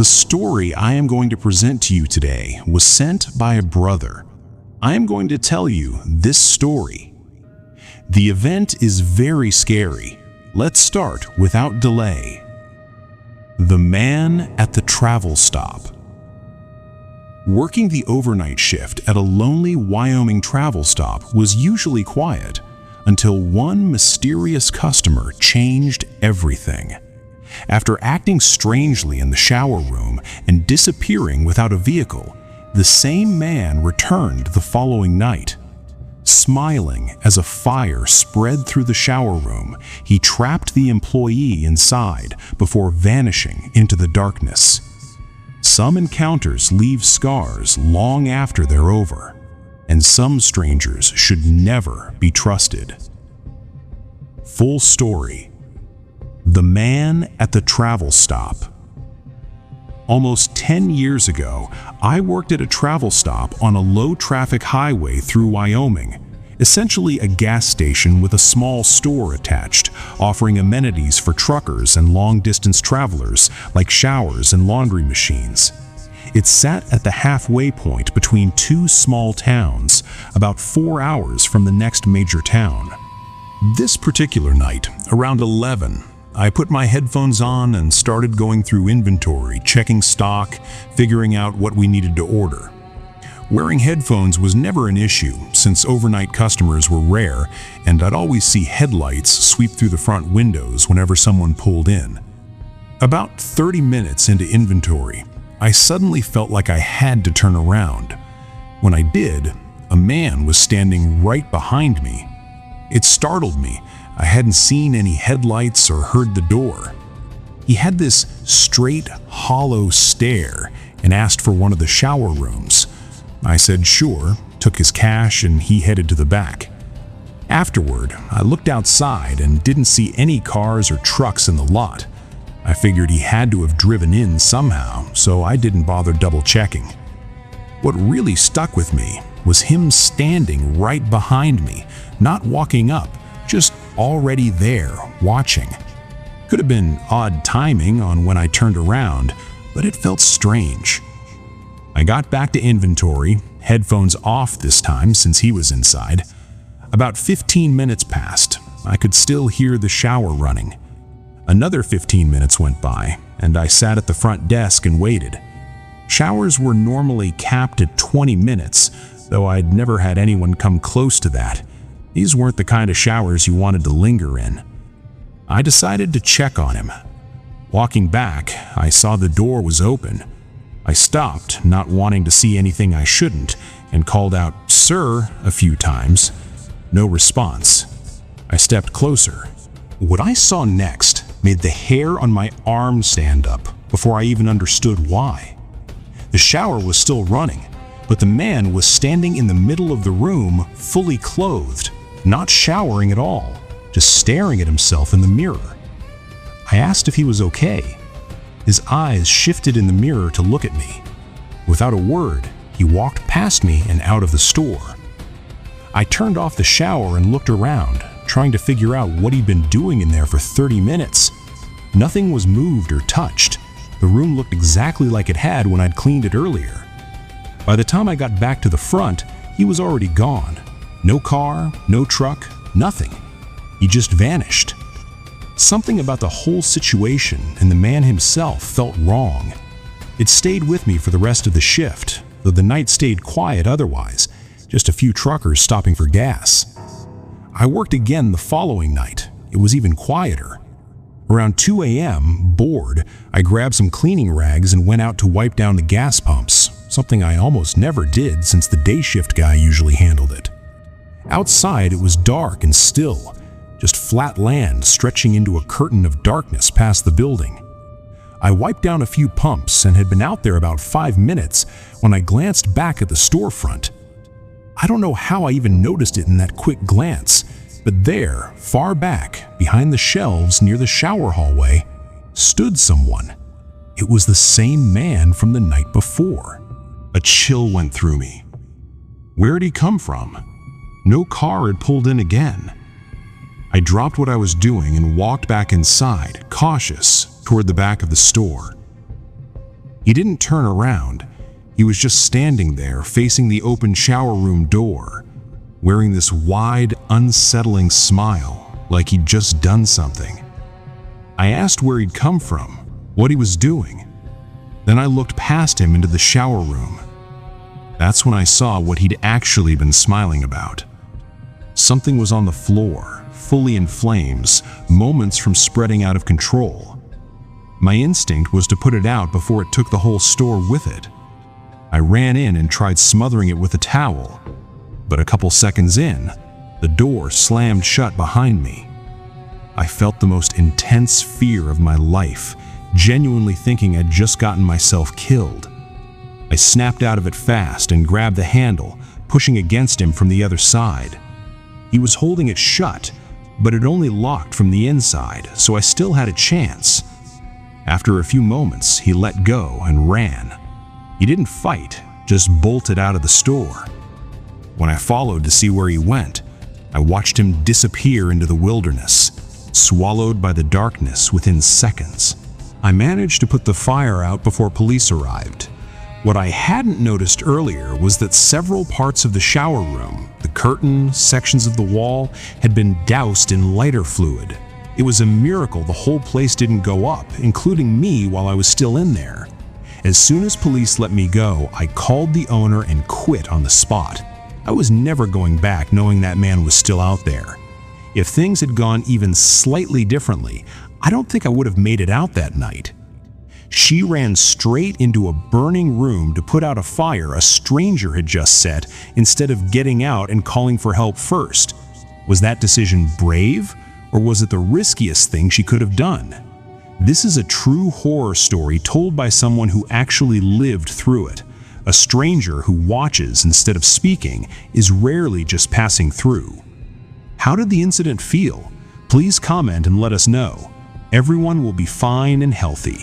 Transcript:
The story I am going to present to you today was sent by a brother. I am going to tell you this story. The event is very scary. Let's start without delay. The Man at the Travel Stop. Working the overnight shift at a lonely Wyoming travel stop was usually quiet until one mysterious customer changed everything. After acting strangely in the shower room and disappearing without a vehicle, the same man returned the following night. Smiling as a fire spread through the shower room, he trapped the employee inside before vanishing into the darkness. Some encounters leave scars long after they're over, and some strangers should never be trusted. Full story. The Man at the Travel Stop. Almost 10 years ago, I worked at a travel stop on a low-traffic highway through Wyoming, essentially a gas station with a small store attached, offering amenities for truckers and long-distance travelers like showers and laundry machines. It sat at the halfway point between two small towns, about 4 hours from the next major town. This particular night, around 11, I put my headphones on and started going through inventory, checking stock, figuring out what we needed to order. Wearing headphones was never an issue since overnight customers were rare and I'd always see headlights sweep through the front windows whenever someone pulled in. About 30 minutes into inventory, I suddenly felt like I had to turn around. When I did, a man was standing right behind me. It startled me. I hadn't seen any headlights or heard the door. He had this straight, hollow stare and asked for one of the shower rooms. I said sure, took his cash, and he headed to the back. Afterward, I looked outside and didn't see any cars or trucks in the lot. I figured he had to have driven in somehow, so I didn't bother double-checking. What really stuck with me was him standing right behind me, not walking up, just already there, watching. Could have been odd timing on when I turned around, but it felt strange. I got back to inventory, headphones off this time since he was inside. About 15 minutes passed. I could still hear the shower running. Another 15 minutes went by, and I sat at the front desk and waited. Showers were normally capped at 20 minutes, though I'd never had anyone come close to that. These weren't the kind of showers you wanted to linger in. I decided to check on him. Walking back, I saw the door was open. I stopped, not wanting to see anything I shouldn't, and called out, "Sir," a few times. No response. I stepped closer. What I saw next made the hair on my arm stand up before I even understood why. The shower was still running, but the man was standing in the middle of the room, fully clothed, not showering at all, just staring at himself in the mirror. I asked if he was okay. His eyes shifted in the mirror to look at me. Without a word, he walked past me and out of the store. I turned off the shower and looked around, trying to figure out what he'd been doing in there for 30 minutes. Nothing was moved or touched. The room looked exactly like it had when I'd cleaned it earlier. By the time I got back to the front, he was already gone. No car, no truck, nothing. He just vanished. Something about the whole situation and the man himself felt wrong. It stayed with me for the rest of the shift, though the night stayed quiet otherwise, just a few truckers stopping for gas. I worked again the following night. It was even quieter. Around 2 a.m., bored, I grabbed some cleaning rags and went out to wipe down the gas pumps, something I almost never did since the day shift guy usually handled it. Outside, it was dark and still, just flat land stretching into a curtain of darkness past the building. I wiped down a few pumps and had been out there about 5 minutes when I glanced back at the storefront. I don't know how I even noticed it in that quick glance, but there, far back, behind the shelves near the shower hallway, stood someone. It was the same man from the night before. A chill went through me. Where'd he come from? No car had pulled in again. I dropped what I was doing and walked back inside, cautious, toward the back of the store. He didn't turn around. He was just standing there facing the open shower room door, wearing this wide, unsettling smile like he'd just done something. I asked where he'd come from, what he was doing. Then I looked past him into the shower room. That's when I saw what he'd actually been smiling about. Something was on the floor, fully in flames, moments from spreading out of control. My instinct was to put it out before it took the whole store with it. I ran in and tried smothering it with a towel, but a couple seconds in, the door slammed shut behind me. I felt the most intense fear of my life, genuinely thinking I'd just gotten myself killed. I snapped out of it fast and grabbed the handle, pushing against him from the other side. He was holding it shut, but it only locked from the inside, so I still had a chance. After a few moments, he let go and ran. He didn't fight, just bolted out of the store. When I followed to see where he went, I watched him disappear into the wilderness, swallowed by the darkness within seconds. I managed to put the fire out before police arrived. What I hadn't noticed earlier was that several parts of the shower room, the curtain, sections of the wall, had been doused in lighter fluid. It was a miracle the whole place didn't go up, including me while I was still in there. As soon as police let me go, I called the owner and quit on the spot. I was never going back knowing that man was still out there. If things had gone even slightly differently, I don't think I would have made it out that night. She ran straight into a burning room to put out a fire a stranger had just set instead of getting out and calling for help first. Was that decision brave, or was it the riskiest thing she could have done? This is a true horror story told by someone who actually lived through it. A stranger who watches instead of speaking is rarely just passing through. How did the incident feel? Please comment and let us know. Everyone will be fine and healthy.